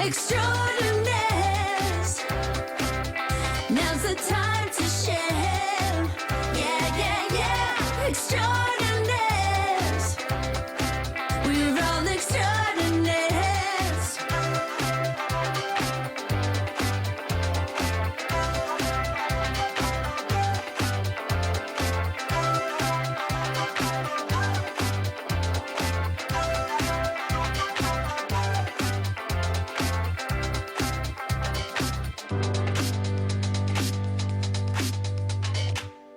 Extraordinaires. Now's the time to share. Yeah, yeah, yeah. Extraordinaires. We're all extraordinaires.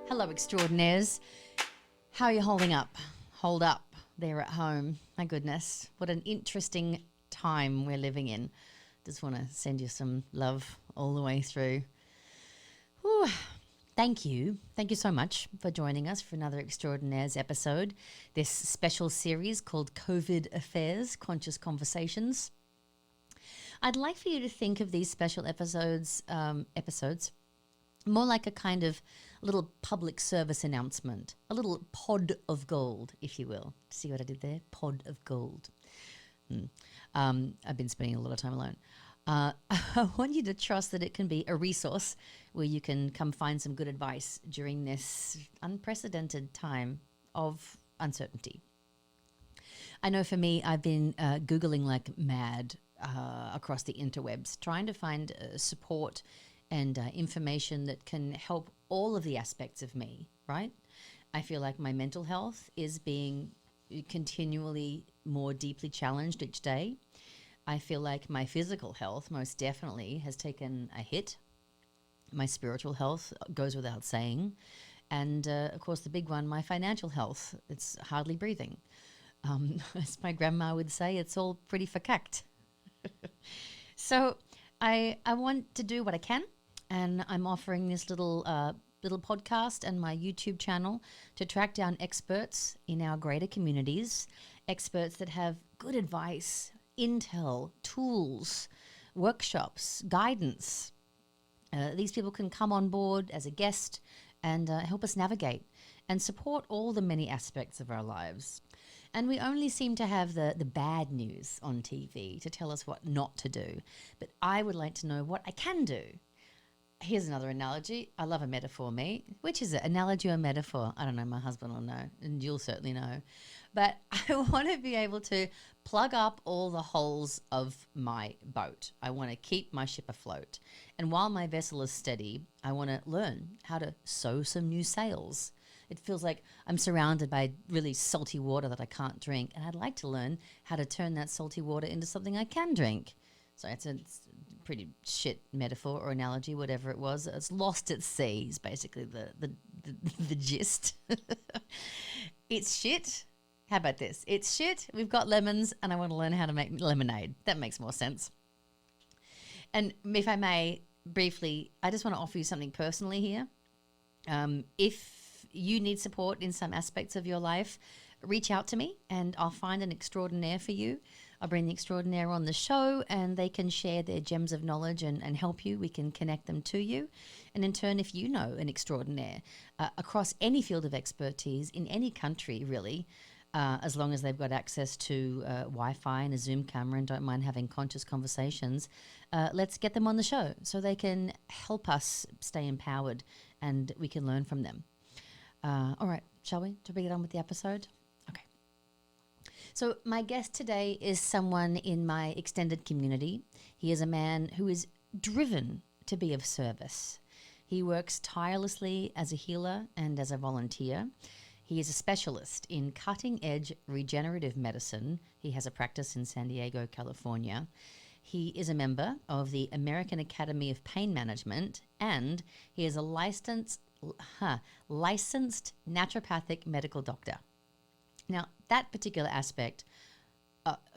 Hello, extraordinaires. How are you holding up? Hold up there at home. My goodness, what an interesting time we're living in. Just want to send you some love all the way through. Whew. Thank you. Thank you so much for joining us for another Extraordinaires episode. This special series called COVID Affairs, Conscious Conversations. I'd like for you to think of these special episodes more like a kind of little public service announcement, a little pod of gold, if you will. See what I did there? Pod of gold. I've been spending a lot of time alone. I want you to trust that it can be a resource where you can come find some good advice during this unprecedented time of uncertainty. I know for me, I've been Googling like mad across the interwebs, trying to find support and information that can help all of the aspects of me, right? I feel like my mental health is being continually more deeply challenged each day. I feel like my physical health most definitely has taken a hit. My spiritual health goes without saying. And of course, the big one, my financial health, it's hardly breathing. As my grandma would say, it's all pretty verkackt. So I want to do what I can. And I'm offering this little podcast and my YouTube channel to track down experts in our greater communities, experts that have good advice, intel, tools, workshops, guidance. These people can come on board as a guest and help us navigate and support all the many aspects of our lives. And we only seem to have the bad news on TV to tell us what not to do. But I would like to know what I can do. Here's another analogy. I love a metaphor, me. Which is it, analogy or metaphor? I don't know, my husband will know, and you'll certainly know. But I want to be able to plug up all the holes of my boat. I want to keep my ship afloat. And while my vessel is steady, I want to learn how to sew some new sails. It feels like I'm surrounded by really salty water that I can't drink, and I'd like to learn how to turn that salty water into something I can drink. So it's a pretty shit metaphor or analogy, whatever it was. It's lost at sea is basically the gist. It's shit. How about this? It's shit. We've got lemons, and I want to learn how to make lemonade. That makes more sense. And if I may, briefly, I just want to offer you something personally here. If you need support in some aspects of your life, reach out to me, and I'll find an extraordinaire for you. I'll bring the extraordinaire on the show, and they can share their gems of knowledge and help you. We can connect them to you. And in turn, if you know an extraordinaire across any field of expertise in any country, really, as long as they've got access to Wi-Fi and a Zoom camera and don't mind having conscious conversations, let's get them on the show so they can help us stay empowered and we can learn from them. All right, shall we? To get on with the episode? Okay. So my guest today is someone in my extended community. He is a man who is driven to be of service. He works tirelessly as a healer and as a volunteer. He is a specialist in cutting-edge regenerative medicine. He has a practice in San Diego, California. He is a member of the American Academy of Pain Management, and he is a licensed naturopathic medical doctor. Now, that particular aspect,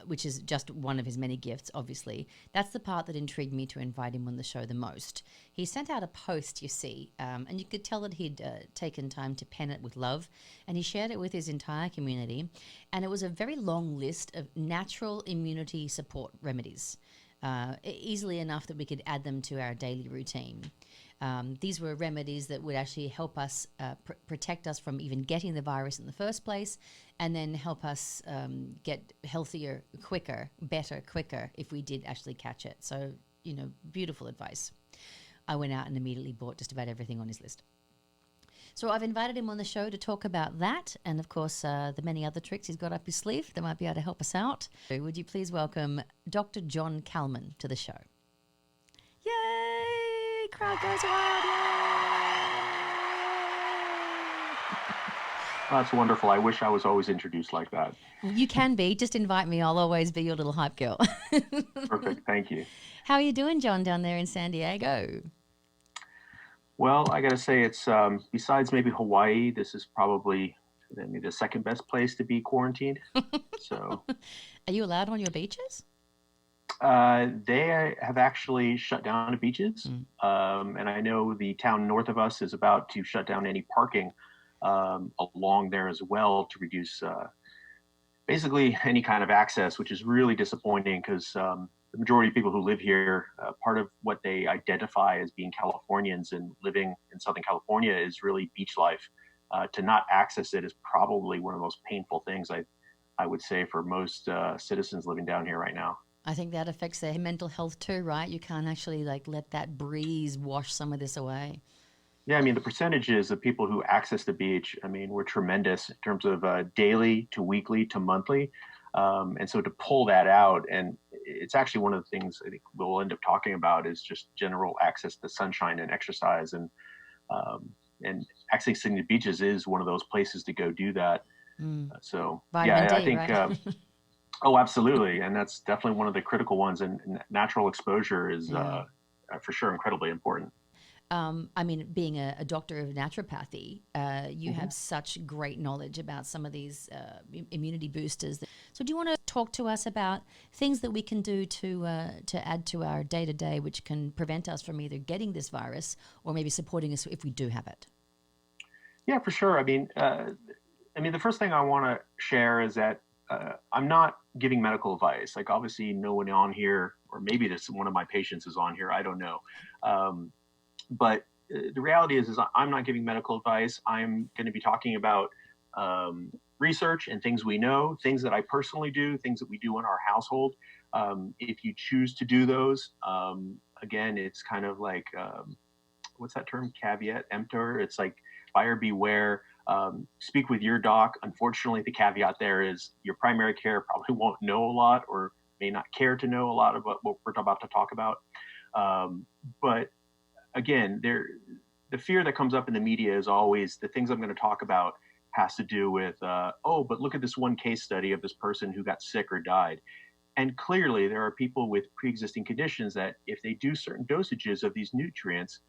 which is just one of his many gifts, obviously, that's the part that intrigued me to invite him on the show the most. He sent out a post, you see, and you could tell that he'd taken time to pen it with love, and he shared it with his entire community, and it was a very long list of natural immunity support remedies. easily enough that we could add them to our daily routine. These were remedies that would actually help us protect us from even getting the virus in the first place, and then help us get healthier quicker, better quicker if we did actually catch it. So, beautiful advice. I went out and immediately bought just about everything on his list. So I've invited him on the show to talk about that, and of course the many other tricks he's got up his sleeve that might be able to help us out. So would you please welcome Dr. Jon Kalman to the show? Yay! Crowd goes wild! That's wonderful. I wish I was always introduced like that. Yay! You can be. Just invite me. I'll always be your little hype girl. Perfect. Thank you. How are you doing, John, down there in San Diego? Well, I got to say, it's besides maybe Hawaii, this is probably maybe the second best place to be quarantined. So, Are you allowed on your beaches? they have actually shut down the beaches, and I know the town north of us is about to shut down any parking along there as well to reduce basically any kind of access, which is really disappointing because the majority of people who live here, part of what they identify as being Californians and living in Southern California is really beach life. To not access it is probably one of the most painful things I would say for most citizens living down here right now. I think that affects their mental health too, right? You can't actually let that breeze wash some of this away. Yeah, I mean, the percentages of people who access the beach, I mean, were tremendous in terms of daily to weekly to monthly. And so to pull that out, and it's actually one of the things I think we'll end up talking about is just general access to sunshine and exercise, and accessing the beaches is one of those places to go do that. So Vitamin yeah, I D, think, right? oh, absolutely. And that's definitely one of the critical ones, and natural exposure is Yeah. for sure incredibly important. I mean, being a doctor of naturopathy, you have such great knowledge about some of these immunity boosters. So, do you want to talk to us about things that we can do to add to our day to day, which can prevent us from either getting this virus or maybe supporting us if we do have it? Yeah, for sure. I mean, the first thing I want to share is that I'm not giving medical advice. Like, obviously, no one on here, or maybe this one of my patients is on here. I don't know. But the reality is I'm not giving medical advice. I'm going to be talking about research and things we know, things that I personally do, things that we do in our household. If you choose to do those, again, it's kind of like, what's that term? Caveat emptor. It's like buyer beware. Speak with your doc. Unfortunately, the caveat there is your primary care probably won't know a lot or may not care to know a lot about what we're about to talk about. But again, the fear that comes up in the media is always the things I'm going to talk about has to do with, oh, but look at this one case study of this person who got sick or died. And clearly there are people with pre-existing conditions that if they do certain dosages of these nutrients,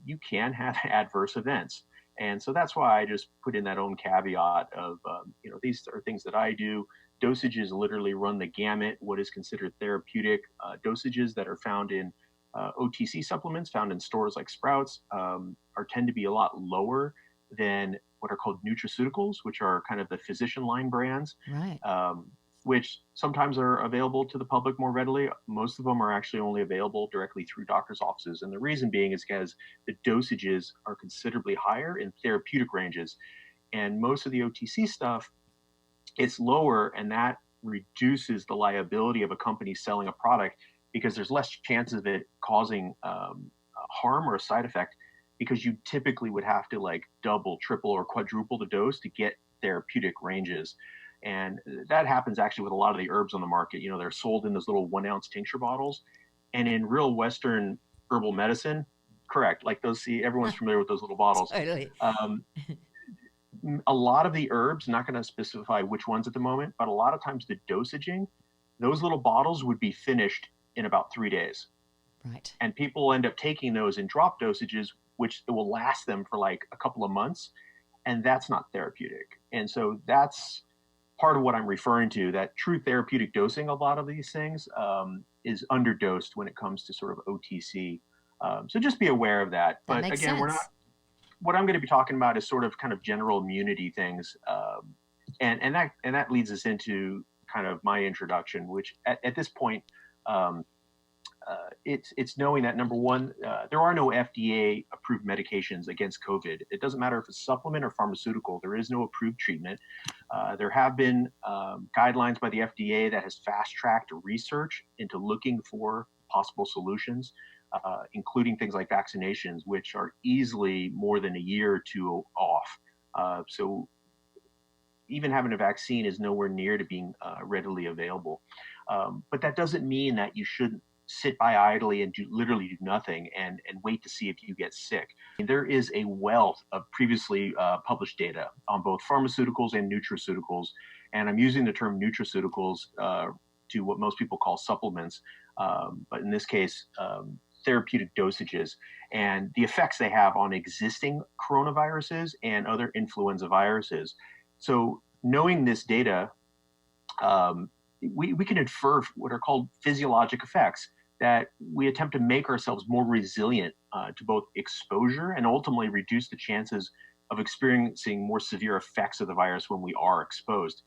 you can have adverse events. And so that's why I just put in that own caveat of, these are things that I do. Dosages literally run the gamut. What is considered therapeutic dosages that are found in OTC supplements found in stores like Sprouts tend to be a lot lower than what are called nutraceuticals, which are kind of the physician line brands, Right. which sometimes are available to the public more readily. Most of them are actually only available directly through doctors' offices. And the reason being is because the dosages are considerably higher in therapeutic ranges. And most of the OTC stuff, it's lower, and that reduces the liability of a company selling a product because there's less chances of it causing harm or a side effect, because you typically would have to like double, triple, or quadruple the dose to get therapeutic ranges. And that happens actually with a lot of the herbs on the market. They're sold in those little 1 ounce tincture bottles. And in real Western herbal medicine, correct, like those, see, everyone's familiar with those little bottles. Totally. A lot of the herbs, not going to specify which ones at the moment, but a lot of times the dosaging, those little bottles would be finished in about 3 days. Right. And people end up taking those in drop dosages, which it will last them for like a couple of months. And that's not therapeutic. And so that's part of what I'm referring to, that true therapeutic dosing, a lot of these things is underdosed when it comes to sort of OTC. So just be aware of that. That But makes again, sense. what I'm going to be talking about is sort of kind of general immunity things. And that leads us into kind of my introduction, which at this point, it's knowing that number one, there are no FDA approved medications against COVID. It doesn't matter if it's supplement or pharmaceutical. There is no approved treatment. There have been guidelines by the FDA that has fast tracked research into looking for possible solutions, including things like vaccinations, which are easily more than a year or two off. So even having a vaccine is nowhere near to being readily available. But that doesn't mean that you shouldn't sit by idly and literally do nothing and wait to see if you get sick. There is a wealth of previously published data on both pharmaceuticals and nutraceuticals. And I'm using the term nutraceuticals to what most people call supplements, but in this case, therapeutic dosages and the effects they have on existing coronaviruses and other influenza viruses. So knowing this data, we can infer what are called physiologic effects that we attempt to make ourselves more resilient to both exposure and ultimately reduce the chances of experiencing more severe effects of the virus when we are exposed.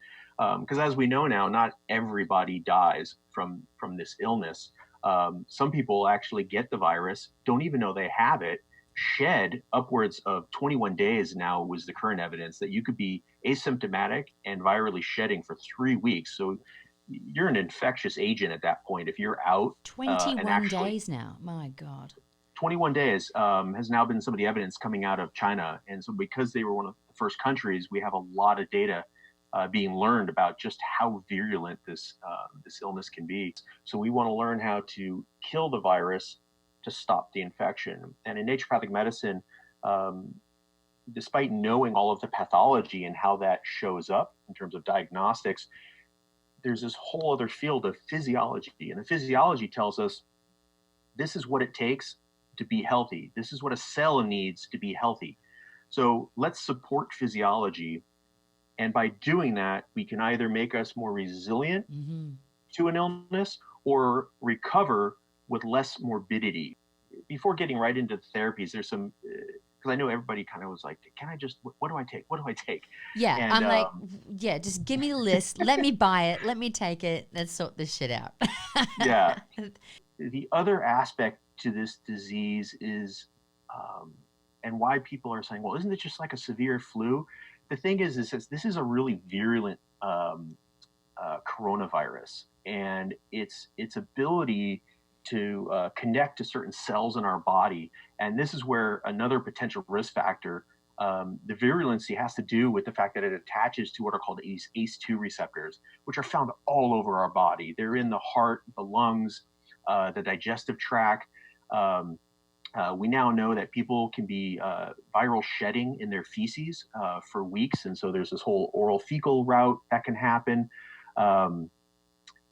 Because as we know now, not everybody dies from this illness. Some people actually get the virus, don't even know they have it, shed upwards of 21 days now was the current evidence that you could be asymptomatic and virally shedding for 3 weeks. So you're an infectious agent at that point if you're out. 21 days now. My God. 21 days has now been some of the evidence coming out of China. And so because they were one of the first countries, we have a lot of data being learned about just how virulent this illness can be. So we want to learn how to kill the virus to stop the infection. And in naturopathic medicine, despite knowing all of the pathology and how that shows up in terms of diagnostics, there's this whole other field of physiology. And the physiology tells us this is what it takes to be healthy. This is what a cell needs to be healthy. So let's support physiology. And by doing that, we can either make us more resilient to an illness or recover with less morbidity. Before getting right into the therapies, there's some, because I know everybody kind of was like, what do I take? What do I take? Yeah, And, I'm like, yeah, just give me the list. Let me buy it. Let me take it. Let's sort this shit out. Yeah. The other aspect to this disease is, and why people are saying, well, isn't it just like a severe flu? The thing is this is a really virulent coronavirus, and its ability to connect to certain cells in our body. And this is where another potential risk factor, the virulency has to do with the fact that it attaches to what are called ACE2 receptors, which are found all over our body. They're in the heart, the lungs, the digestive tract. We now know that people can be viral shedding in their feces for weeks. And so there's this whole oral fecal route that can happen.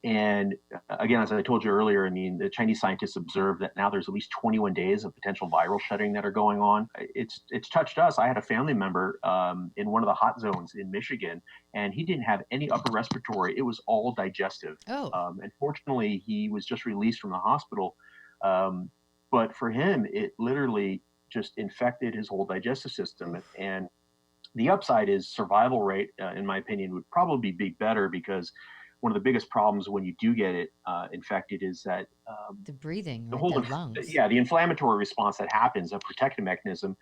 And again, as I told you earlier, I mean, the Chinese scientists observed that now there's at least 21 days of potential viral shedding that are going on. It's touched us. I had a family member in one of the hot zones in Michigan, and he didn't have any upper respiratory. It was all digestive. And fortunately, he was just released from the hospital. But for him, it literally just infected his whole digestive system. And the upside is survival rate, in my opinion, would probably be better, because one of the biggest problems when you do get it infected is that the breathing, the right? whole The lungs. the inflammatory response that happens, a protective mechanism,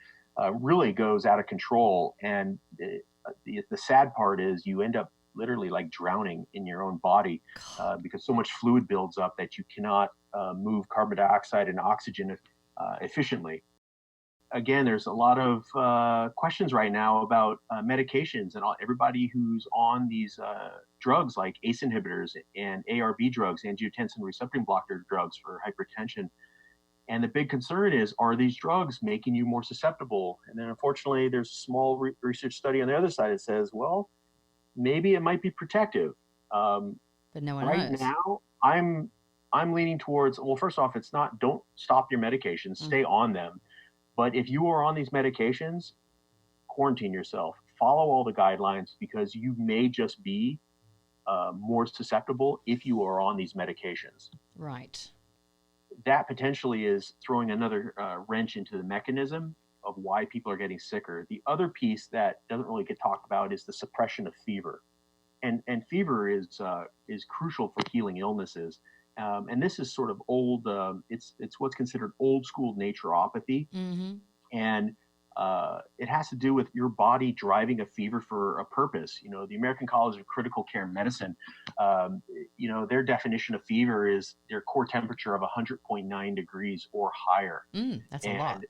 really goes out of control. And the sad part is you end up literally like drowning in your own body because so much fluid builds up that you cannot move carbon dioxide and oxygen efficiently. Again, there's a lot of questions right now about medications, and everybody who's on these drugs like ACE inhibitors and ARB drugs, angiotensin receptor blocker drugs for hypertension. And the big concern is, are these drugs making you more susceptible? And then unfortunately, there's a small research study on the other side that says, well, maybe it might be protective. But no one right knows. now, I'm leaning towards, well, first off, it's not, don't stop your medications, stay on them. But if you are on these medications, quarantine yourself, follow all the guidelines, because you may just be more susceptible if you are on these medications. Right. That potentially is throwing another wrench into the mechanism of why people are getting sicker. The other piece that doesn't really get talked about is the suppression of fever. And fever is crucial for healing illnesses. and this is sort of old. It's what's considered old school naturopathy, Mm-hmm. and it has to do with your body driving a fever for a purpose. You know, the American College of Critical Care Medicine, you know, their definition of fever is their core temperature of 100.9 degrees or higher. That's a lot. And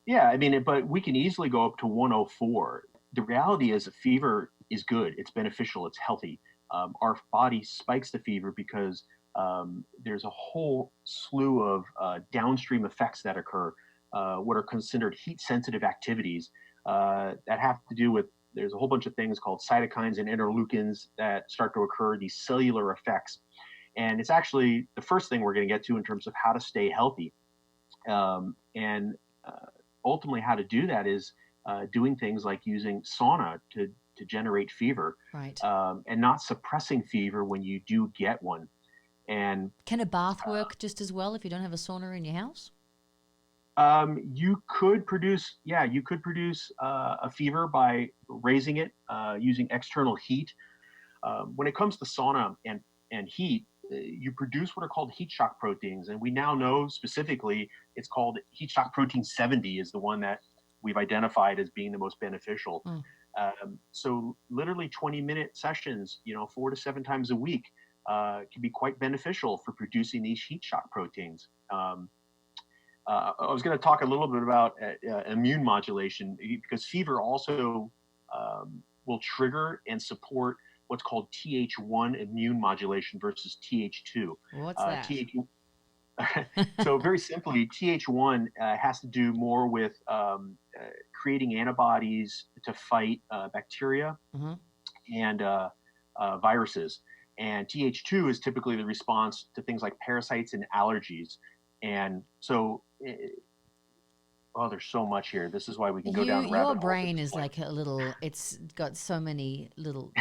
yeah, I mean, but we can easily go up to 104. The reality is a fever is good. It's beneficial. It's healthy. Our body spikes the fever because there's a whole slew of downstream effects that occur, what are considered heat-sensitive activities that have to do with, there's a whole bunch of things called cytokines and interleukins that start to occur, these cellular effects. And it's actually the first thing we're going to get to in terms of how to stay healthy. And ultimately how to do that is doing things like using sauna to generate fever, Right. and not suppressing fever when you do get one. And Can a bath work just as well if you don't have a sauna in your house? you could produce, a fever by raising it using external heat. When it comes to sauna and heat, you produce what are called heat shock proteins, and we now know specifically it's called heat shock protein 70 is the one that we've identified as being the most beneficial. So literally 20-minute sessions, 4 to 7 times a week, can be quite beneficial for producing these heat shock proteins. I was going to talk a little bit about immune modulation, because fever also will trigger and support what's called Th1 immune modulation versus Th2. What's that? So very simply, Th1 has to do more with creating antibodies to fight bacteria and viruses. And Th2 is typically the response to things like parasites and allergies. And so, there's so much here. This is why we can go down rabbit holes. Your brain is like a little, it's got so many little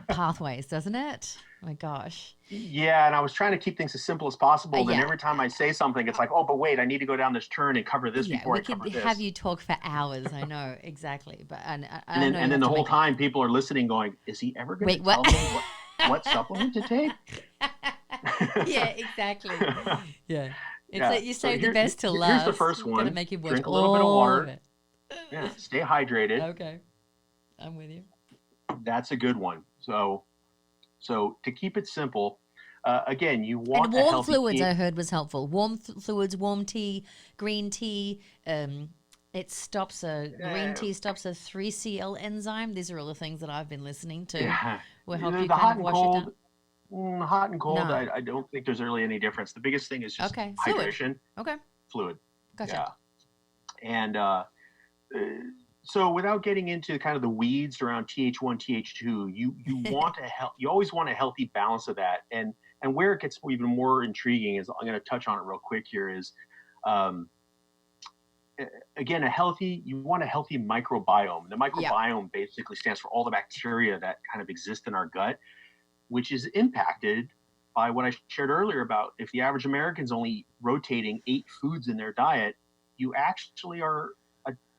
pathways, doesn't it? Oh my gosh. Yeah, and I was trying to keep things as simple as possible. Then Yeah. every time I say something, it's like, oh, but wait, I need to go down this turn and cover this before I cover We could this. have you talk for hours. I know, exactly. But And then the whole time people are listening going, is he ever going to tell me what supplement to take? Yeah, exactly. Yeah. It's Yeah. like you So save the best till last. Here's the first one. Gonna make you watch Drink a little bit of all water. of it. Yeah, stay hydrated. Okay. I'm with you. That's a good one. So to keep it simple, again, you want And a warm healthy fluids tea. I heard was helpful. Warm fluids, warm tea, green tea. It stops green tea stops a 3CL enzyme. These are all the things that I've been listening to. Yeah. Will help The you hot kind of and wash cold. it down. Hot and cold, No. I don't think there's really any difference. The biggest thing is just Okay, fluid. hydration, Okay, fluid. gotcha. Yeah. And so without getting into kind of the weeds around Th1, Th2, you want you always want a healthy balance of that. And where it gets even more intriguing is, I'm going to touch on it real quick here, is again, you want a healthy microbiome. The microbiome basically stands for all the bacteria that kind of exist in our gut, which is impacted by what I shared earlier about if the average American's only rotating 8 foods in their diet, you actually are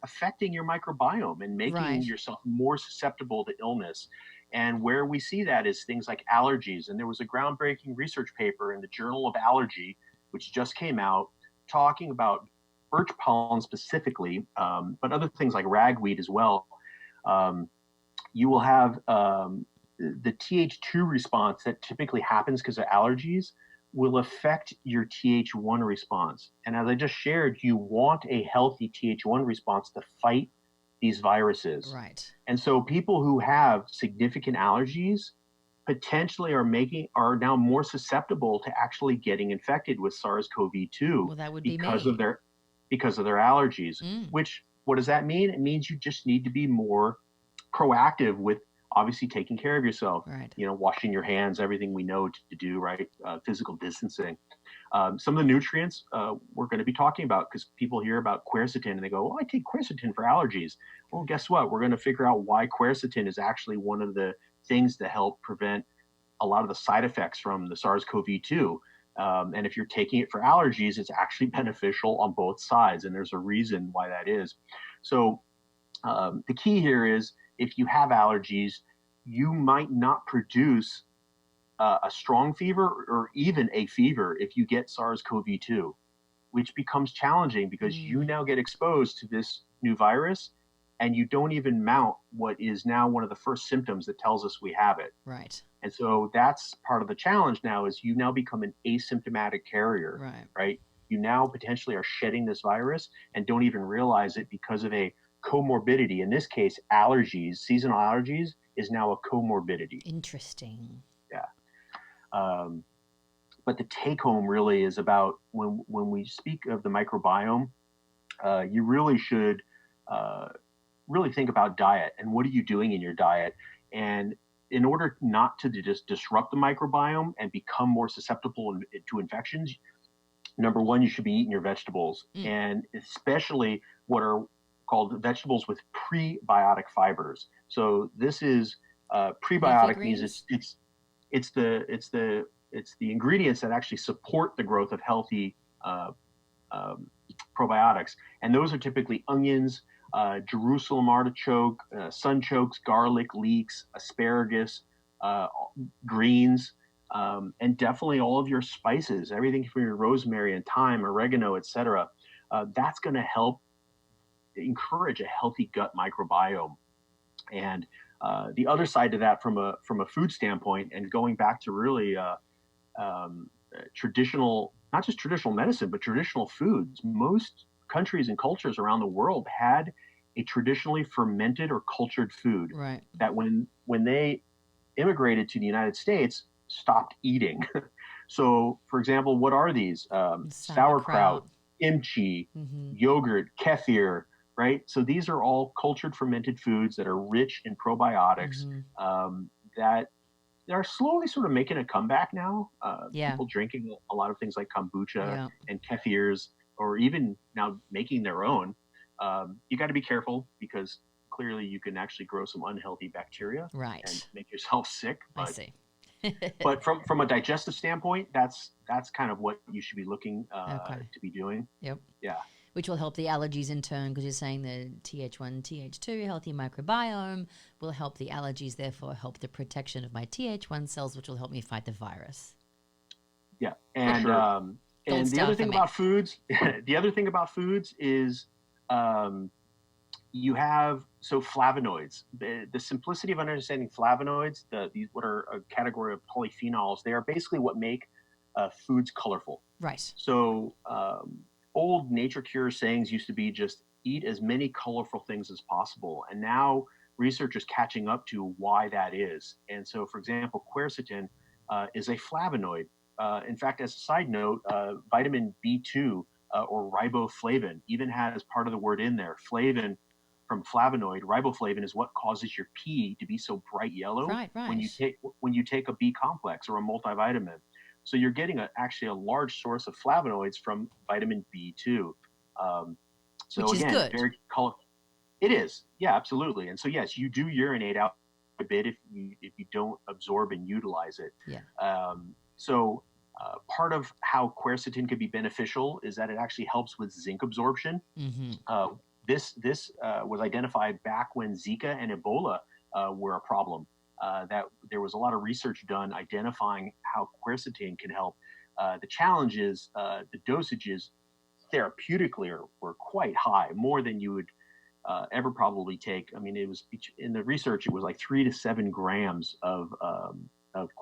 affecting your microbiome and making yourself more susceptible to illness. And where we see that is things like allergies. And there was a groundbreaking research paper in the Journal of Allergy, which just came out, talking about birch pollen specifically, but other things like ragweed as well. You will have the Th2 response that typically happens because of allergies will affect your Th1 response. And as I just shared, you want a healthy Th1 response to fight these viruses. Right. And so people who have significant allergies potentially are now more susceptible to actually getting infected with SARS-CoV-2 Well, that would because be of their allergies. Mm. Which, what does that mean? It means you just need to be more proactive with obviously taking care of yourself, Right. Washing your hands, everything we know to do, right? Physical distancing. Some of the nutrients we're going to be talking about, because people hear about quercetin and they go, I take quercetin for allergies. Well, guess what? We're going to figure out why quercetin is actually one of the things to help prevent a lot of the side effects from the SARS-CoV-2. And if you're taking it for allergies, it's actually beneficial on both sides. And there's a reason why that is. So the key here is, if you have allergies, you might not produce a strong fever or even a fever if you get SARS-CoV-2, which becomes challenging because you now get exposed to this new virus and you don't even mount what is now one of the first symptoms that tells us we have it. Right. And so that's part of the challenge now is you now become an asymptomatic carrier, right? You now potentially are shedding this virus and don't even realize it because of a comorbidity. In this case, allergies, seasonal allergies is now a comorbidity. Interesting. Yeah. But the take home really is about when we speak of the microbiome, you really should really think about diet and what are you doing in your diet. And in order not to just disrupt the microbiome and become more susceptible to infections, number one, you should be eating your vegetables, and especially what are called vegetables with prebiotic fibers. So this is prebiotic means it's the ingredients that actually support the growth of healthy probiotics, and those are typically onions, Jerusalem artichoke, sunchokes, garlic, leeks, asparagus, greens, and definitely all of your spices, everything from your rosemary and thyme, oregano, etc. That's going to help encourage a healthy gut microbiome. And the other side to that, from a food standpoint, and going back to really traditional, not just traditional medicine, but traditional foods. Most countries and cultures around the world had a traditionally fermented or cultured food that when they immigrated to the United States, stopped eating. So, for example, what are these? Sauerkraut, kimchi, yogurt, kefir, right? So these are all cultured fermented foods that are rich in probiotics that are slowly sort of making a comeback now. People drinking a lot of things like kombucha and kefirs, or even now making their own. You got to be careful because clearly you can actually grow some unhealthy bacteria and make yourself sick. But, I see. But from a digestive standpoint, that's kind of what you should be looking to be doing. Yep. Yeah. Which will help the allergies in turn, because you're saying the Th1, Th2, healthy microbiome will help the allergies, therefore help the protection of my Th1 cells, which will help me fight the virus. Yeah. And the other thing about foods, is you have flavonoids. The simplicity of understanding flavonoids, these what are a category of polyphenols, they are basically what make foods colorful. Right. So old nature cure sayings used to be just eat as many colorful things as possible, and now research is catching up to why that is. And so, for example, quercetin is a flavonoid. In fact, as a side note, vitamin B2 or riboflavin even has part of the word in there. Flavin from flavonoid, riboflavin is what causes your pee to be so bright yellow when you take a B complex or a multivitamin. So you're getting actually a large source of flavonoids from vitamin B2. Which is good. Very colorful. It is, yeah, absolutely. And so yes, you do urinate out a bit if you don't absorb and utilize it. Yeah. Part of how quercetin could be beneficial is that it actually helps with zinc absorption. This was identified back when Zika and Ebola were a problem. That there was a lot of research done identifying how quercetin can help. The challenge is the dosages therapeutically were quite high, more than you would ever probably take. I mean, it was in the research, it was like 3 to 7 grams of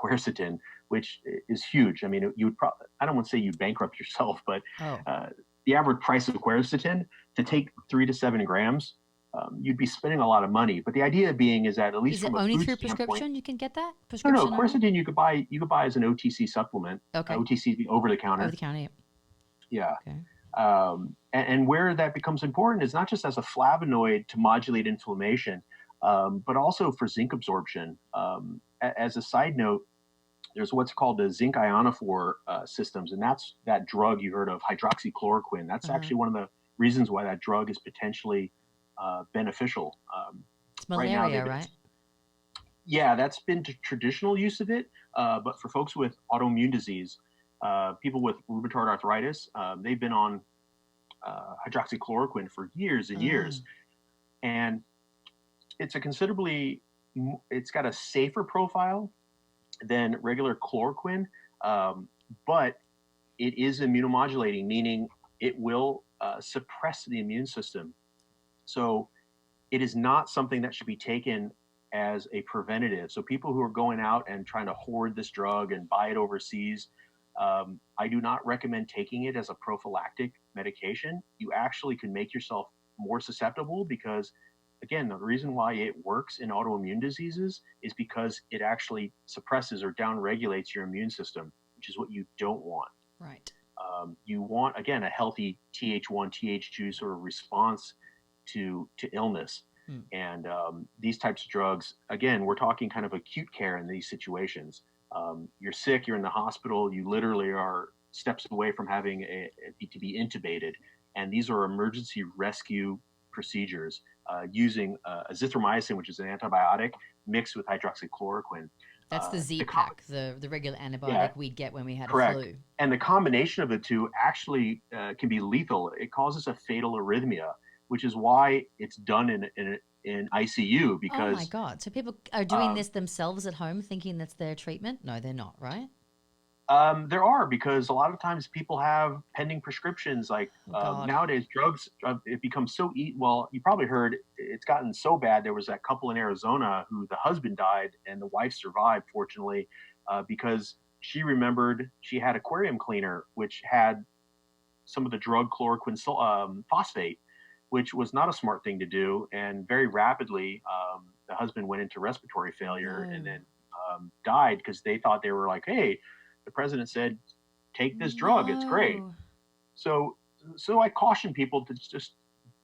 quercetin, which is huge. I mean, you would I don't want to say you bankrupt yourself, but the average price of quercetin to take 3 to 7 grams, you'd be spending a lot of money. But the idea being is that at least from a food only through standpoint, prescription you can get that? No, quercetin you could buy as an OTC supplement. Okay. OTC, over the counter. Over the counter, yeah. Okay. And where that becomes important is not just as a flavonoid to modulate inflammation, but also for zinc absorption. As a side note, there's what's called the zinc ionophore systems, and that's that drug you heard of, hydroxychloroquine. That's actually one of the reasons why that drug is potentially beneficial. It's malaria, right? Yeah, that's been traditional use of it. But for folks with autoimmune disease, people with rheumatoid arthritis, they've been on hydroxychloroquine for years and years. And it's got a safer profile than regular chloroquine, but it is immunomodulating, meaning it will suppress the immune system. So it is not something that should be taken as a preventative. So people who are going out and trying to hoard this drug and buy it overseas, I do not recommend taking it as a prophylactic medication. You actually can make yourself more susceptible because, again, the reason why it works in autoimmune diseases is because it actually suppresses or downregulates your immune system, which is what you don't want. Right. You want, again, a healthy Th1, Th2 sort of response to illness. And these types of drugs, again, we're talking kind of acute care in these situations. You're sick, you're in the hospital, you literally are steps away from having to be intubated. And these are emergency rescue procedures using azithromycin, which is an antibiotic, mixed with hydroxychloroquine. That's the Z-Pack, the regular antibiotic we'd get when we had correct. a flu. And the combination of the two actually can be lethal. It causes a fatal arrhythmia, which is why it's done in ICU because. Oh my God. So people are doing this themselves at home thinking that's their treatment? No, they're not, right? There are, because a lot of times people have pending prescriptions. Like nowadays, drugs, it becomes so well, you probably heard it's gotten so bad. There was that couple in Arizona who the husband died and the wife survived, fortunately, because she remembered she had aquarium cleaner, which had some of the drug chloroquine phosphate, which was not a smart thing to do. And very rapidly, the husband went into respiratory failure and then died because they thought they were like, hey, the president said, take this drug. It's great. So I caution people to just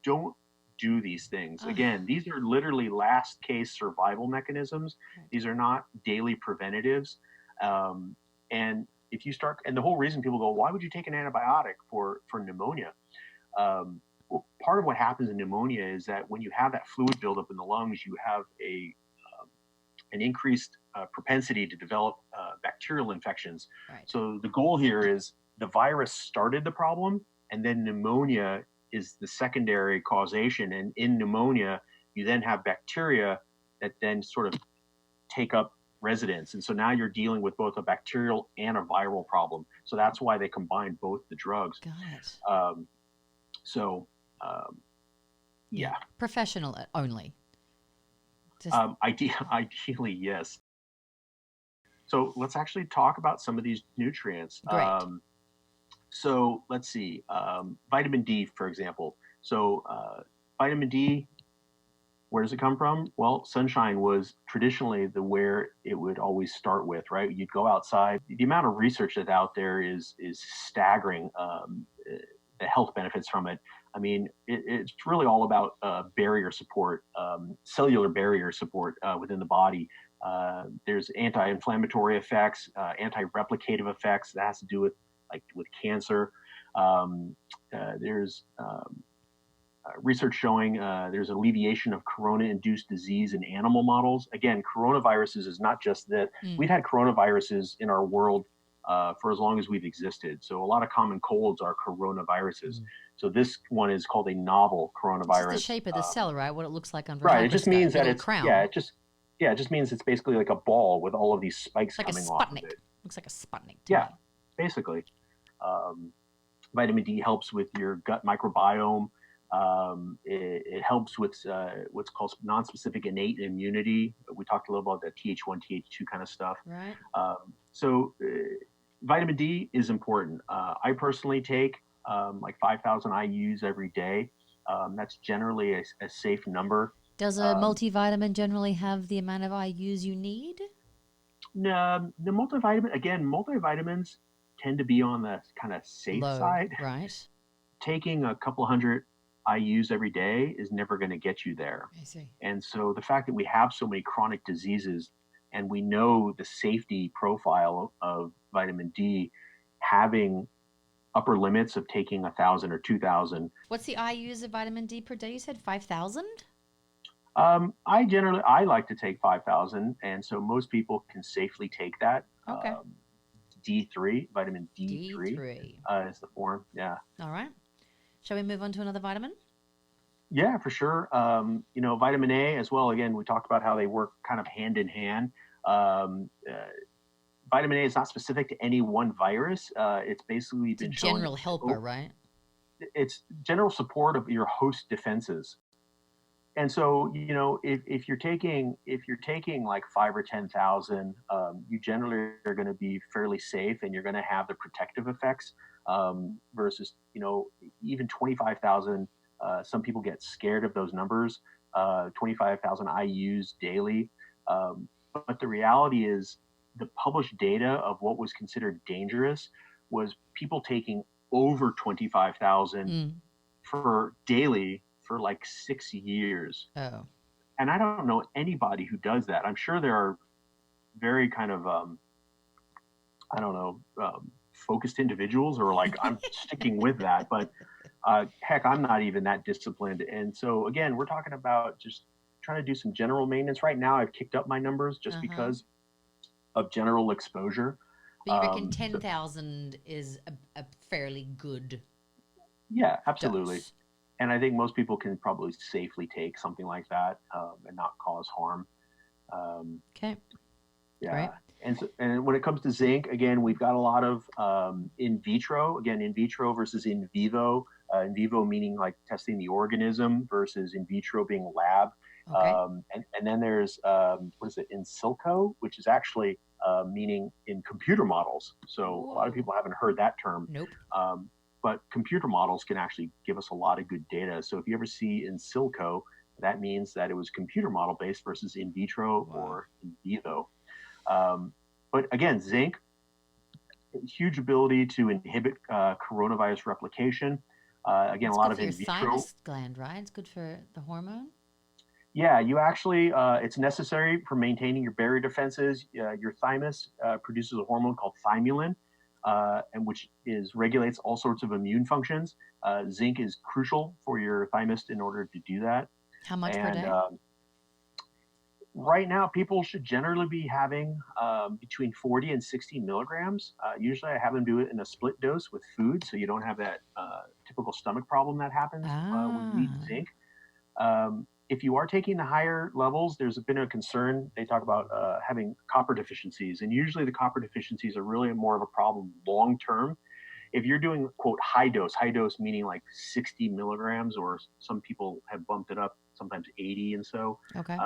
don't do these things. Again, these are literally last case survival mechanisms. These are not daily preventatives. And if you start, and the whole reason people go, why would you take an antibiotic for pneumonia? Well, part of what happens in pneumonia is that when you have that fluid buildup in the lungs, you have an increased propensity to develop bacterial infections. Right. So the goal here is the virus started the problem, and then pneumonia is the secondary causation. And in pneumonia, you then have bacteria that then sort of take up residence. And so now you're dealing with both a bacterial and a viral problem. So that's why they combine both the drugs. Got it. Yeah. Professional only. Just... Ideally, yes. So let's actually talk about some of these nutrients. Great. So let's see, vitamin D, for example. So vitamin D, where does it come from? Well, sunshine was traditionally where it would always start with, right? You'd go outside. The amount of research that's out there is staggering. The health benefits from it. I mean, it's really all about barrier support, cellular barrier support within the body. There's anti-inflammatory effects, anti-replicative effects that has to do with cancer. There's research showing there's alleviation of corona-induced disease in animal models. Again, coronaviruses is not just that. We've had coronaviruses in our world for as long as we've existed. So a lot of common colds are coronaviruses. So this one is called a novel coronavirus. It's the shape of the cell, right? What it looks like under right. It just means that it's crown. it just means it's basically like a ball with all of these spikes like coming a off Sputnik. of it. Looks like a Sputnik. Yeah, basically. Vitamin D helps with your gut microbiome. It helps with what's called non-specific innate immunity. We talked a little about that Th1, Th2 kind of stuff. Right. So vitamin D is important. I personally take like 5,000 IUs every day. That's generally a safe number. Does a multivitamin generally have the amount of IUs you need? No, the multivitamins tend to be on the kind of safe side. Right. Taking a couple hundred IUs every day is never going to get you there. I see. And so the fact that we have so many chronic diseases and we know the safety profile of vitamin D, having upper limits of taking 1,000 or 2,000. What's the IUs of vitamin D per day? You said 5,000? I like to take 5,000. And so most people can safely take that. Okay. D3, vitamin D3, D3. Is the form. Yeah. All right. Shall we move on to another vitamin? Yeah, for sure. Vitamin A as well. Again, we talked about how they work kind of hand in hand. vitamin A is not specific to any one virus. It's basically It's a been shown general helper, right? it's general support of your host defenses. And so, you know, if you're taking like 5 or 10,000, you generally are going to be fairly safe, and you're going to have the protective effects, versus, you know, even 25,000. Some people get scared of those numbers. 25,000 IU's daily, but the reality is, the published data of what was considered dangerous was people taking over 25,000 Mm. for daily for like 6 years. Oh, And I don't know anybody who does that. I'm sure there are very kind of, I don't know, focused individuals, or like, I'm sticking with that. But heck, I'm not even that disciplined. And so, again, we're talking about just trying to do some general maintenance. Right now, I've kicked up my numbers just because of general exposure. but you reckon So, 10,000 is a fairly good yeah, absolutely. dose? And I think most people can probably safely take something like that, and not cause harm. Okay. Yeah. Great. And when it comes to zinc, again, we've got a lot of in vitro. Again, in vitro versus in vivo. In vivo meaning like testing the organism, versus in vitro being lab. Okay. And then there's what is it, in silico, which is actually meaning in computer models. So a lot of people haven't heard that term. Nope. But computer models can actually give us a lot of good data. So if you ever see in silico, that means that it was computer model based versus in vitro or in vivo. But again, zinc, huge ability to inhibit coronavirus replication. Again, It's a lot good of for your in vitro. thymus gland, right? It's good for the hormone. Yeah, you actually, it's necessary for maintaining your barrier defenses. Your thymus produces a hormone called thymulin, and which regulates all sorts of immune functions. Zinc is crucial for your thymus in order to do that. How much per And day? right now, people should generally be having between 40 and 60 milligrams. Usually, I have them do it in a split dose with food, so you don't have that typical stomach problem that happens when you eat zinc. If you are taking the higher levels, there's been a concern. They talk about having copper deficiencies, and usually the copper deficiencies are really more of a problem long term. If you're doing, quote, high dose meaning like 60 milligrams, or some people have bumped it up, sometimes 80. And so Okay.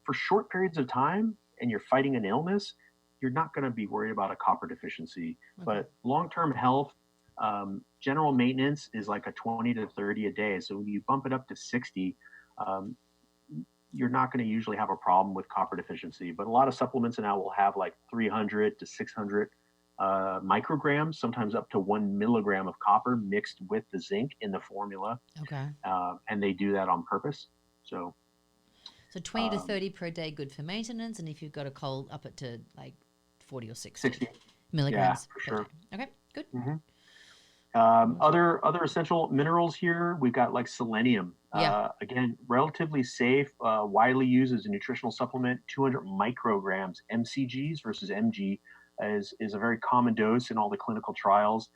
for short periods of time, and you're fighting an illness, you're not going to be worried about a copper deficiency. Okay. But long-term health, general maintenance is like a 20 to 30 a day. So when you bump it up to 60, you're not going to usually have a problem with copper deficiency. But a lot of supplements now will have like 300 to 600 micrograms, sometimes up to 1 milligram of copper mixed with the zinc in the formula. Okay. And they do that on purpose. So 20 to 30 per day, good for maintenance. And if you've got a cold, up it to like 40 or 60 milligrams for per sure. day. Okay, good. Other essential minerals here, we've got like selenium. Again, relatively safe, widely used as a nutritional supplement. 200 micrograms mcgs versus mg is a very common dose in all the clinical trials.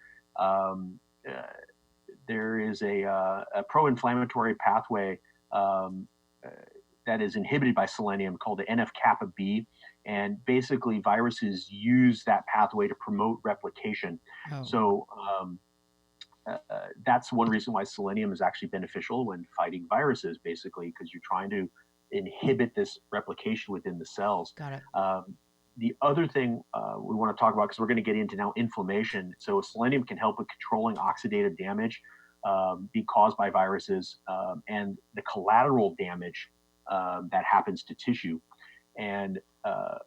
There is a pro-inflammatory pathway that is inhibited by selenium called the NF-kappa B, and basically viruses use that pathway to promote replication. So that's one reason why selenium is actually beneficial when fighting viruses, basically, because you're trying to inhibit this replication within the cells. Got it. The other thing we want to talk about, because we're going to get into now, inflammation. So selenium can help with controlling oxidative damage be caused by viruses, and the collateral damage that happens to tissue. And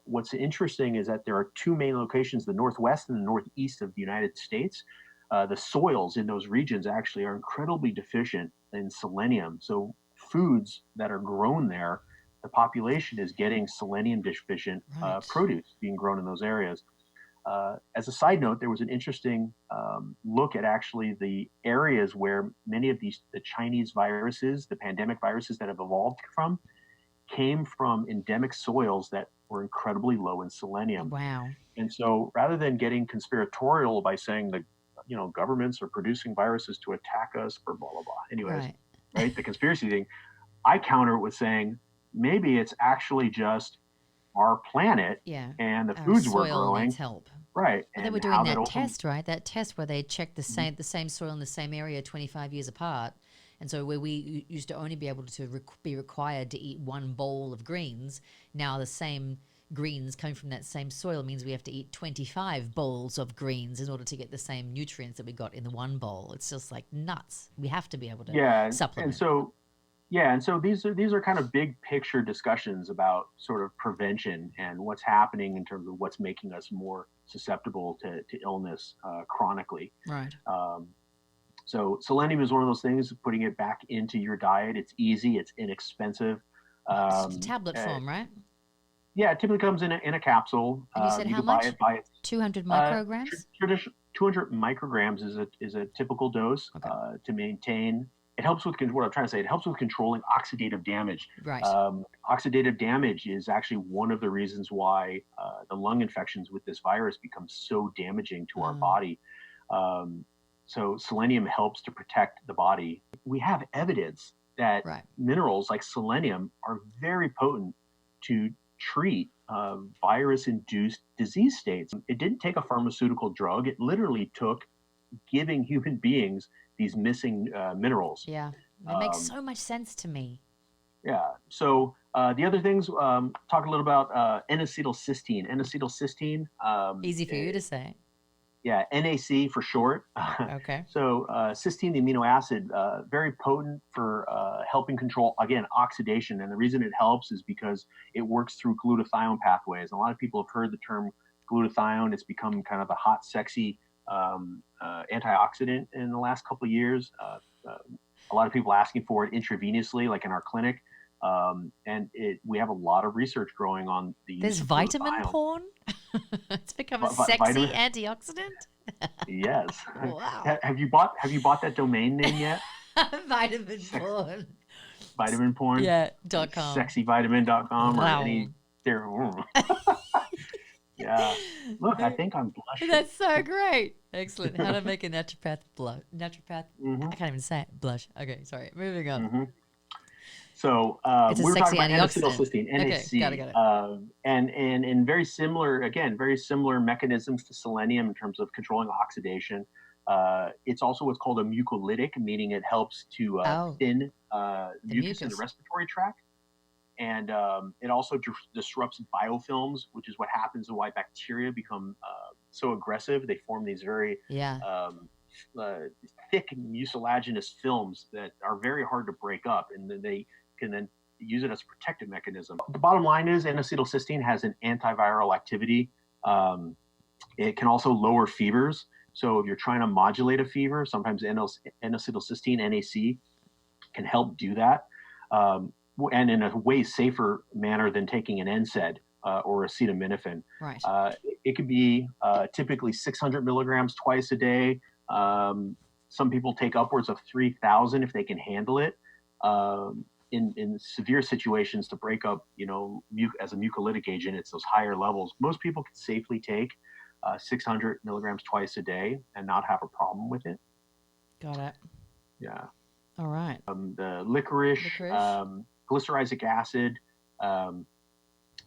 what's interesting is that there are two main locations, the northwest and the northeast of the United States. The soils in those regions actually are incredibly deficient in selenium. So foods that are grown there, the population is getting selenium deficient produce being grown in those areas. As a side note, there was an interesting look at actually the areas where many of the Chinese viruses, the pandemic viruses that have evolved from, came from endemic soils that were incredibly low in selenium. Wow. And so rather than getting conspiratorial by saying that, governments are producing viruses to attack us for blah, blah, blah. Anyways, right? The conspiracy thing, I counter it with saying, maybe it's actually just our planet Yeah. and the Our foods we're soil growing, needs help. right? Well, they And were how doing that that also, test, right? That test where they checked the same soil in the same area 25 years apart. And so where we used to only be able to be required to eat one bowl of greens, now the same greens coming from that same soil means we have to eat 25 bowls of greens in order to get the same nutrients that we got in the one bowl. It's just like nuts. We have to be able to yeah, and supplement. so these are kind of big picture discussions about sort of prevention and what's happening in terms of what's making us more susceptible to illness chronically. Right. So selenium is one of those things. Putting it back into your diet, it's easy, it's inexpensive. Tablet form, right? Yeah, it typically comes in a capsule. And you said You how can buy much? it by its 200 uh, micrograms? tradition. 200 micrograms is a typical dose Okay. to maintain. It helps with what I'm trying to say. It helps with controlling oxidative damage. Right. Oxidative damage is actually one of the reasons why the lung infections with this virus become so damaging to our body. So selenium helps to protect the body. We have evidence that Right. minerals like selenium are very potent to treat virus-induced disease states. It didn't take a pharmaceutical drug. It literally took giving human beings these missing minerals. Yeah. It makes so much sense to me. Yeah. So the other things, talk a little about N-acetylcysteine. N-acetylcysteine. Easy for you to say. Yeah, NAC for short. Okay. So cysteine, the amino acid, very potent for helping control, again, oxidation. And the reason it helps is because it works through glutathione pathways. And a lot of people have heard the term glutathione. It's become kind of a hot, sexy antioxidant in the last couple of years. A lot of people asking for it intravenously, like in our clinic. And we have a lot of research growing on the use There's of vitamin glutathione. porn? It's become a Vi- sexy vitamin- antioxidant? Yes. Wow. Have you bought that domain name yet? Vitamin porn. Vitamin porn? Yeah, .com. Sexyvitamin.com or Wow. any there. Yeah. Look, I think I'm blushing. That's so great. Excellent. How to make a naturopath blush. Naturopath. Mhm. I can't even say it. Blush. Okay, sorry. Moving on. So It's a we were sexy talking about antioxidant. N-acetylcysteine, Okay, NAC, got it. and very similar, again, very similar mechanisms to selenium in terms of controlling oxidation. It's also what's called a mucolytic, meaning it helps to thin mucus in the mucus. respiratory tract. And it also disrupts biofilms, which is what happens and why bacteria become so aggressive. They form these very Yeah. thick mucilaginous films that are very hard to break up, and then they can then use it as a protective mechanism. The bottom line is N-acetylcysteine has an antiviral activity. It can also lower fevers. So if you're trying to modulate a fever, sometimes N-acetylcysteine, NAC, can help do that. And in a way safer manner than taking an NSAID or acetaminophen. Right. It could be typically 600 milligrams twice a day. Some people take upwards of 3,000 if they can handle it. In severe situations to break up, as a mucolytic agent, it's those higher levels. Most people can safely take 600 milligrams twice a day and not have a problem with it. Got it. Yeah. All right. The licorice. Glyceric acid.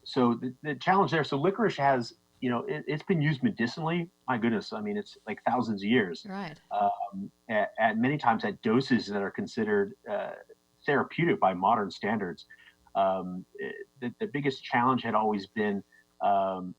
So the challenge there. So licorice has, it's been used medicinally. My goodness, I mean, it's like thousands of years. Right. At many times at doses that are considered therapeutic by modern standards. The biggest challenge had always been,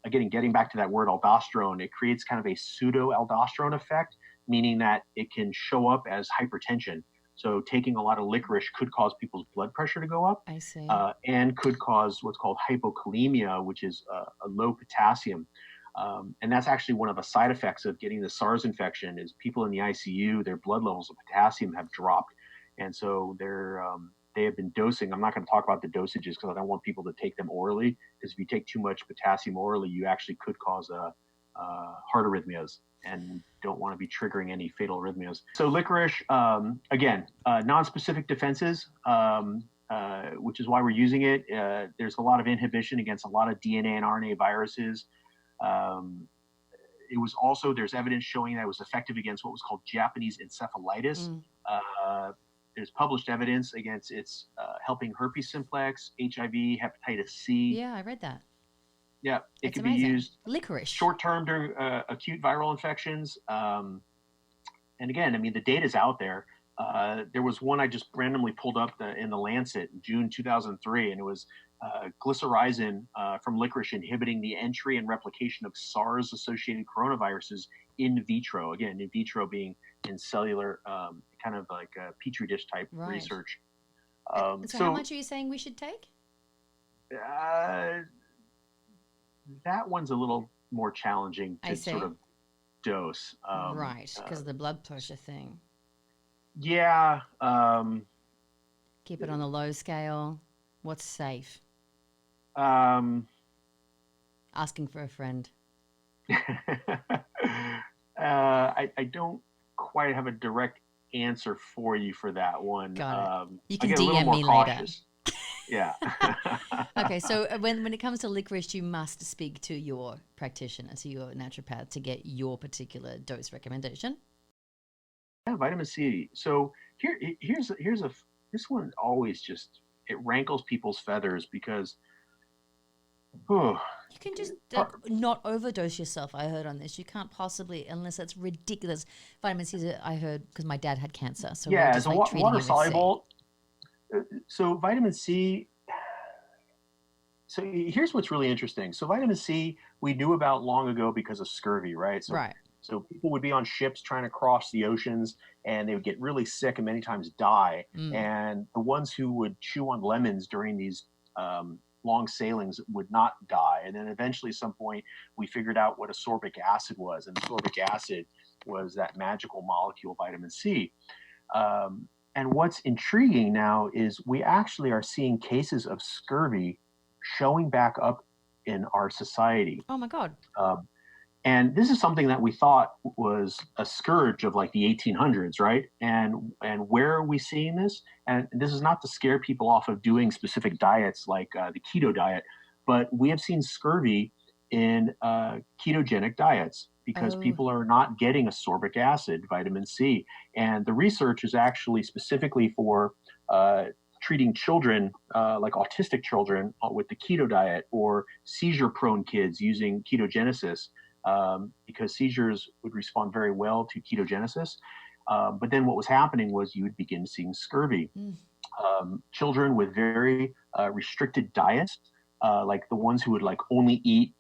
again, getting back to that word aldosterone. It creates kind of a pseudo aldosterone effect, meaning that it can show up as hypertension. So taking a lot of licorice could cause people's blood pressure to go up. I see. And could cause what's called hypokalemia, which is a low potassium. And that's actually one of the side effects of getting the SARS infection is people in the ICU, their blood levels of potassium have dropped. And so they have been dosing. I'm not going to talk about the dosages because I don't want people to take them orally, because if you take too much potassium orally, you actually could cause heart arrhythmias, and don't want to be triggering any fatal arrhythmias. So licorice, again, non-specific defenses, which is why we're using it. There's a lot of inhibition against a lot of DNA and RNA viruses. It was also, there's evidence showing that it was effective against what was called Japanese encephalitis. There's published evidence against its helping herpes simplex, HIV, hepatitis C. Yeah, I read that. Yeah, it It's could be amazing. used Licorice. short-term during acute viral infections. And again, I mean, the data's out there. There was one I just randomly pulled up in the Lancet in June 2003, and it was glycyrrhizin from licorice inhibiting the entry and replication of SARS-associated coronaviruses in vitro. Again, in vitro being in cellular, kind of like a petri dish type Right. research. So how much are you saying we should take? That one's a little more challenging I to see. sort of dose. Right, because of the blood pressure thing. Yeah. Keep it on the low scale. What's safe? Um, Asking for a friend. I don't quite have a direct answer for you for that one. Got it. You I can get a little DM more me later. cautious. Yeah. Okay, so when it comes to licorice, you must speak to your practitioner, to your naturopath, to get your particular dose recommendation. Yeah, vitamin C. So this one always just it rankles people's feathers because You can just not overdose yourself. I heard on this. You can't possibly, unless it's ridiculous. Vitamin C, I heard, because my dad had cancer. So yeah, we're as just a like treating water him with C. soluble. So vitamin C. So here's what's really interesting. So vitamin C we knew about long ago because of scurvy, right? So Right. so people would be on ships trying to cross the oceans, and they would get really sick and many times die. And the ones who would chew on lemons during these long sailings would not die. And then eventually, at some point, we figured out what ascorbic acid was, and ascorbic acid was that magical molecule, vitamin C. And what's intriguing now is we actually are seeing cases of scurvy showing back up in our society. Oh my God. And this is something that we thought was a scourge of like the 1800s, right? And where are we seeing this? And this is not to scare people off of doing specific diets like the keto diet, but we have seen scurvy in ketogenic diets because people are not getting ascorbic acid, vitamin C. And the research is actually specifically for treating children, like autistic children, with the keto diet, or seizure-prone kids using ketogenesis. Because seizures would respond very well to ketogenesis. But then what was happening was you would begin seeing scurvy. Children with very restricted diets, like the ones who would like only eat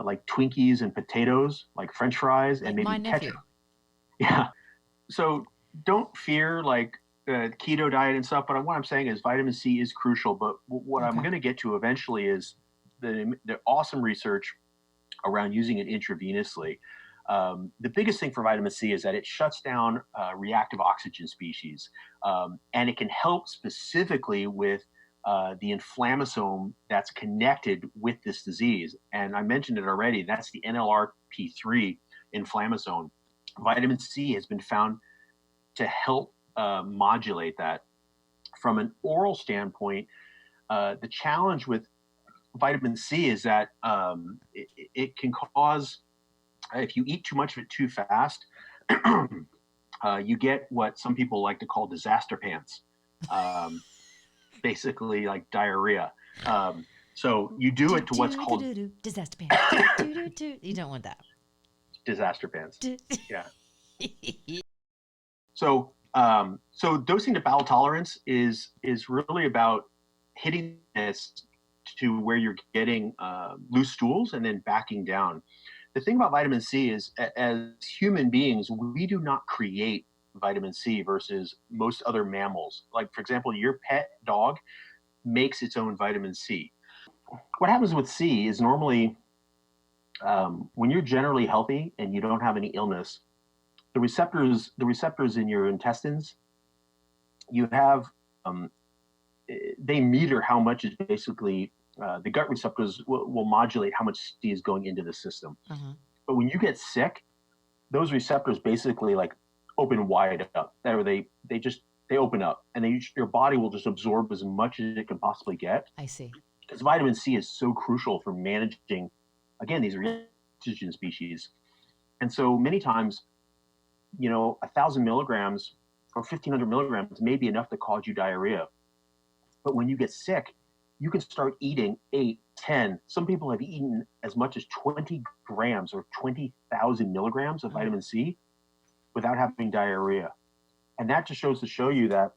like Twinkies and potatoes, like French fries, and Like my maybe nephew. ketchup. Yeah. So don't fear like keto diet and stuff. But what I'm saying is vitamin C is crucial. But what I'm going to get to eventually is the awesome research around using it intravenously. The biggest thing for vitamin C is that it shuts down reactive oxygen species, and it can help specifically with the inflammasome that's connected with this disease. And I mentioned it already, that's the NLRP3 inflammasome. Vitamin C has been found to help modulate that. From an oral standpoint, the challenge with vitamin C is that it can cause, if you eat too much of it too fast, you get what some people like to call disaster pants, basically like diarrhea. So you do it to what's called disaster pants. You don't want that. disaster pants. Yeah. So so dosing to bowel tolerance is really about hitting this to where you're getting loose stools and then backing down. The thing about vitamin C is, as human beings, we do not create vitamin C versus most other mammals. Like, for example, your pet dog makes its own vitamin C. What happens with C is normally when you're generally healthy and you don't have any illness, the receptors in your intestines, you have they meter how much is basically the gut receptors will modulate how much C is going into the system. But when you get sick, those receptors basically like open wide up, or they open up, and your body will just absorb as much as it can possibly get. I see. Because vitamin C is so crucial for managing, again, these oxygen species. And so many times, 1,000 milligrams or 1,500 milligrams may be enough to cause you diarrhea. But when you get sick, you can start eating 8, 10. Some people have eaten as much as 20 grams or 20,000 milligrams of vitamin C without having diarrhea. And that just shows to show you that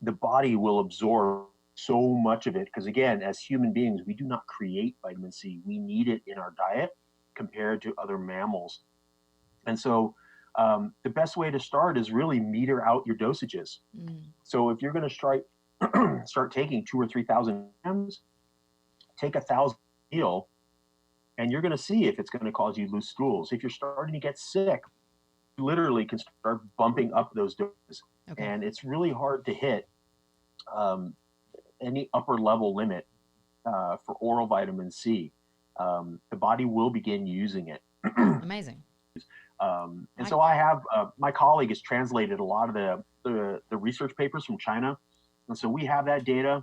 the body will absorb so much of it. Because again, as human beings, we do not create vitamin C. We need it in our diet compared to other mammals. And so the best way to start is really meter out your dosages. So if you're going to start taking 2,000 or 3,000 grams, take 1,000 meal, and you're going to see if it's going to cause you loose stools. If you're starting to get sick, you literally can start bumping up those doses. Okay. And it's really hard to hit any upper level limit for oral vitamin C. The body will begin using it. Amazing. And so I have my colleague has translated a lot of the research papers from China, and so we have that data.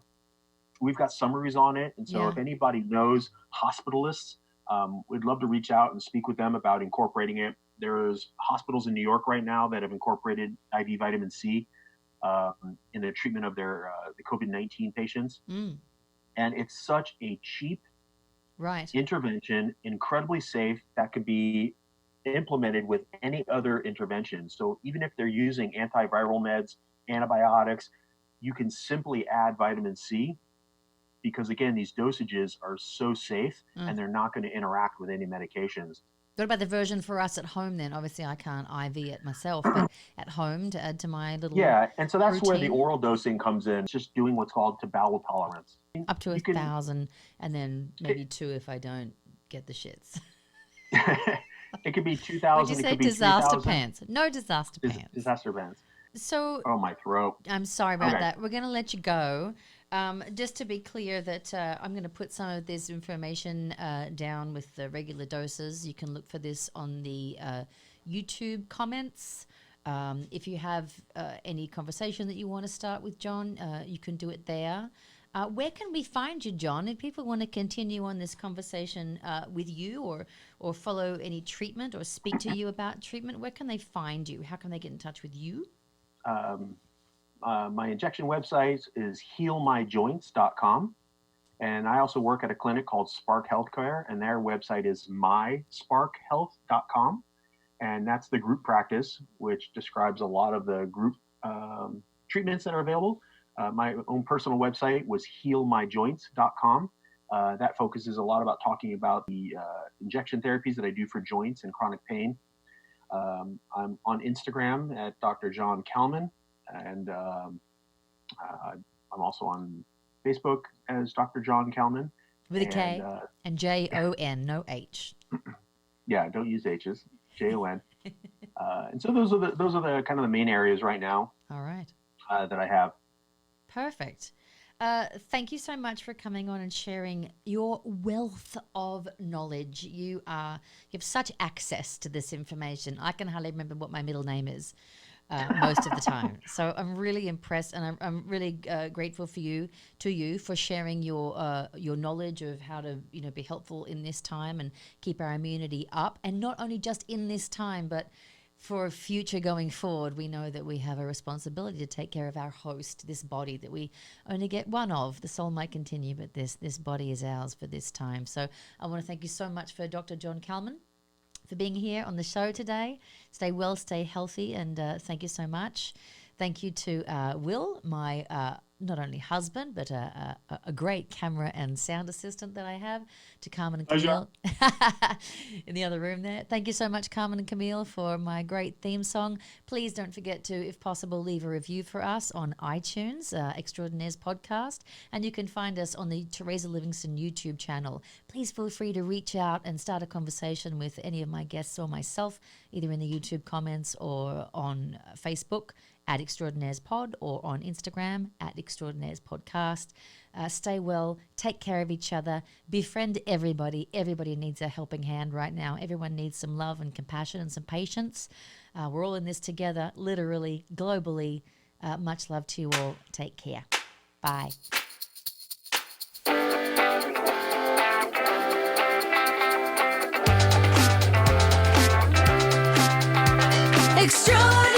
We've got summaries on it, and so if anybody knows hospitalists, we'd love to reach out and speak with them about incorporating it. There's hospitals in New York right now that have incorporated IV vitamin C in the treatment of their the COVID-19 patients, and it's such a cheap intervention, incredibly safe, that could be implemented with any other intervention. So even if they're using antiviral meds, antibiotics, you can simply add vitamin C, because again, these dosages are so safe and they're not going to interact with any medications. What about the version for us at home then? Obviously, I can't IV it myself, but at home to add to my little and so that's routine, where the oral dosing comes in. It's just doing what's called to bowel tolerance. Up to 1,000, and then maybe 2 if I don't get the shits. It could be 2,000. Would you say it could be disaster 3,000. pants? No disaster pants. Disaster pants. So, oh, my throat. I'm sorry about that. We're going to let you go. Just to be clear that I'm going to put some of this information down with the regular doses. You can look for this on the YouTube comments. If you have any conversation that you want to start with Jon, you can do it there. Where can we find you, Jon? If people want to continue on this conversation with you, or follow any treatment, or speak to you about treatment, where can they find you? How can they get in touch with you? My injection website is healmyjoints.com. And I also work at a clinic called Spark Healthcare, and their website is mysparkhealth.com. And that's the group practice, which describes a lot of the group treatments that are available. My own personal website was healmyjoints.com. That focuses a lot about talking about the injection therapies that I do for joints and chronic pain. I'm on Instagram at Dr. Jon Kalman, and I'm also on Facebook as Dr. Jon Kalman. With a K and Jon, no H. Yeah, don't use H's. Jon. And so those are the kind of the main areas right now. All right. That I have. Perfect. Thank you so much for coming on and sharing your wealth of knowledge. You have such access to this information. I can hardly remember what my middle name is most of the time. So I'm really impressed, and I'm really grateful to you for sharing your knowledge of how to be helpful in this time and keep our immunity up, and not only just in this time, but for future going forward. We know that we have a responsibility to take care of our host, this body that we only get one of. The soul might continue, but this body is ours for this time. So I want to thank you so much for Dr. Jon Kalman for being here on the show today. Stay well, stay healthy, and thank you so much. Thank you to Will, my not only husband, but a great camera and sound assistant that I have, to Carmen and Camille in the other room there. Thank you so much, Carmen and Camille, for my great theme song. Please don't forget to, if possible, leave a review for us on iTunes, Extraordinaires Podcast, and you can find us on the Teresa Livingston YouTube channel. Please feel free to reach out and start a conversation with any of my guests or myself, either in the YouTube comments or on Facebook at Extraordinaires Pod, or on Instagram at Extraordinaires Podcast. Stay well, take care of each other, befriend everybody. Everybody needs a helping hand right now. Everyone needs some love and compassion and some patience. We're all in this together, literally, globally. Much love to you all. Take care. Bye. Extraordinary.